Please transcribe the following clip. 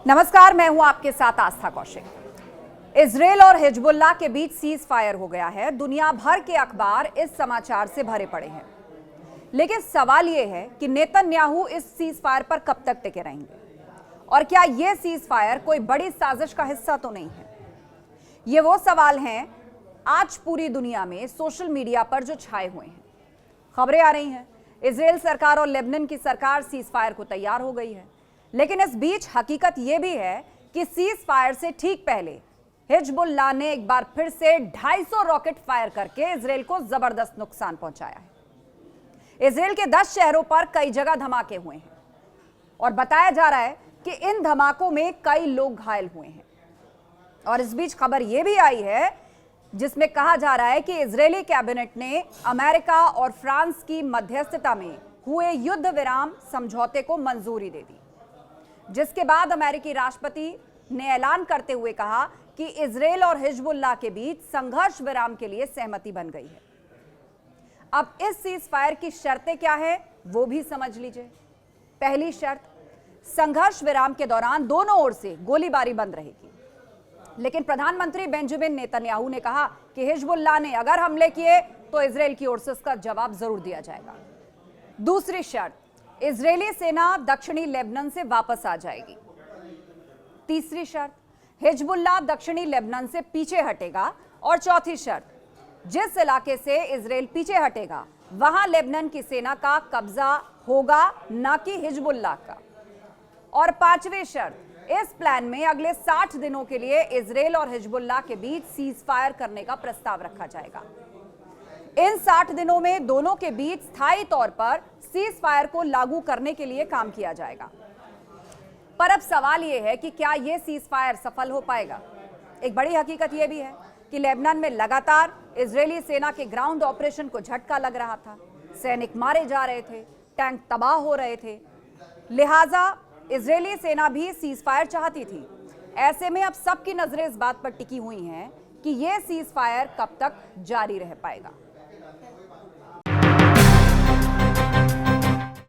नमस्कार, मैं हूं आपके साथ आस्था कौशिक। इजरायल और हिजबुल्लाह के बीच सीज फायर हो गया है। दुनिया भर के अखबार इस समाचार से भरे पड़े हैं, लेकिन सवाल यह है कि नेतन्याहू इस सीज फायर पर कब तक टिके रहेंगे और क्या यह सीज फायर कोई बड़ी साजिश का हिस्सा तो नहीं है। ये वो सवाल हैं आज पूरी दुनिया में सोशल मीडिया पर जो छाए हुए हैं। खबरें आ रही हैं इजरायल सरकार और लेबनान की सरकार सीज फायर को तैयार हो गई है, लेकिन इस बीच हकीकत यह भी है कि सीज फायर से ठीक पहले हिजबुल्लाह ने एक बार फिर से 250 रॉकेट फायर करके इजरायल को जबरदस्त नुकसान पहुंचाया है। इजरायल के 10 शहरों पर कई जगह धमाके हुए हैं और बताया जा रहा है कि इन धमाकों में कई लोग घायल हुए हैं। और इस बीच खबर यह भी आई है जिसमें कहा जा रहा है कि इजरायली कैबिनेट ने अमेरिका और फ्रांस की मध्यस्थता में हुए युद्ध विराम समझौते को मंजूरी दे दी, जिसके बाद अमेरिकी राष्ट्रपति ने ऐलान करते हुए कहा कि इजरायल और हिजबुल्लाह के बीच संघर्ष विराम के लिए सहमति बन गई है। अब इस सीज फायर की शर्तें क्या है वो भी समझ लीजिए। पहली शर्त, संघर्ष विराम के दौरान दोनों ओर से गोलीबारी बंद रहेगी, लेकिन प्रधानमंत्री बेंजामिन नेतन्याहू ने कहा कि हिजबुल्लाह ने अगर हमले किए तो इजरायल की ओर से उसका जवाब जरूर दिया जाएगा। दूसरी शर्त, इजरायली सेना दक्षिणी लेबनान से वापस आ जाएगी। तीसरी शर्त, हिजबुल्लाह दक्षिणी लेबनान से पीछे हटेगा। और चौथी शर्त, जिस इलाके से इजरायल पीछे हटेगा वहां लेबनान की सेना का कब्जा होगा, ना कि हिजबुल्लाह का। और पांचवी शर्त, इस प्लान में अगले 60 दिनों के लिए इजरायल और हिजबुल्लाह के बीच सीज फायर करने का प्रस्ताव रखा जाएगा। इन 60 दिनों में दोनों के बीच स्थायी तौर पर सीज फायर को लागू करने के लिए काम किया जाएगा। पर अब सवाल यह है कि क्या यह सीज फायर सफल हो पाएगा। एक बड़ी हकीकत यह भी है कि लेबनान में लगातार इजरायली सेना के ग्राउंड ऑपरेशन को झटका लग रहा था। सैनिक मारे जा रहे थे, टैंक तबाह हो रहे थे, लिहाजा इजरायली सेना भी सीज फायर चाहती थी। ऐसे में अब सबकी नजरें इस बात पर टिकी हुई हैं कि यह सीज फायर कब तक जारी रह पाएगा।